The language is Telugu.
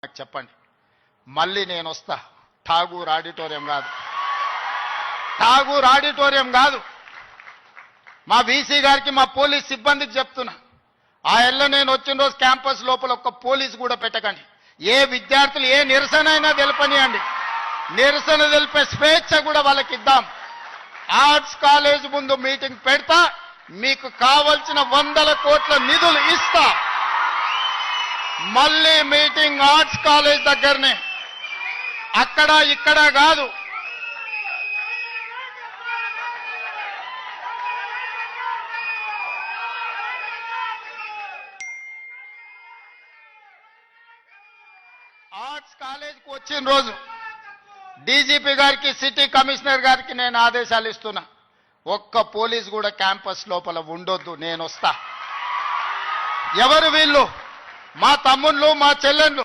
నాకు చెప్పండి, మళ్ళీ నేను వస్తా. ఠాగూర్ ఆడిటోరియం కాదు, ఠాగూర్ ఆడిటోరియం కాదు. మా బీసీ గారికి, మా పోలీస్ సిబ్బందికి చెప్తున్నా, ఆ ఎల్ల నేను వచ్చిన రోజు క్యాంపస్ లోపల ఒక్క పోలీసు కూడా పెట్టకండి. ఏ విద్యార్థులు ఏ నిరసన అయినా తెలపనియండి, నిరసన తెలిపే స్వేచ్ఛ కూడా వాళ్ళకి ఇద్దాం. ఆర్ట్స్ కాలేజ్ ముందు మీటింగ్ పెడతా, మీకు కావలసిన 100 కోట్ల నిధులు ఇస్తా. మళ్ళీ మీటింగ్ ఆర్ట్స్ కాలేజ్ దగ్గరనే, అక్కడ ఇక్కడ కాదు. ఆర్ట్స్ కాలేజ్కి వచ్చిన రోజు డీజీపీ గారికి, సిటీ కమిషనర్ గారికి నేను ఆదేశాలు ఇస్తున్నా, ఒక్క పోలీస్ కూడా క్యాంపస్ లోపల ఉండొద్దు, నేను వస్తా. ఎవరు వీళ్ళు? మా తమ్ముళ్ళు, మా చెల్లెళ్ళు.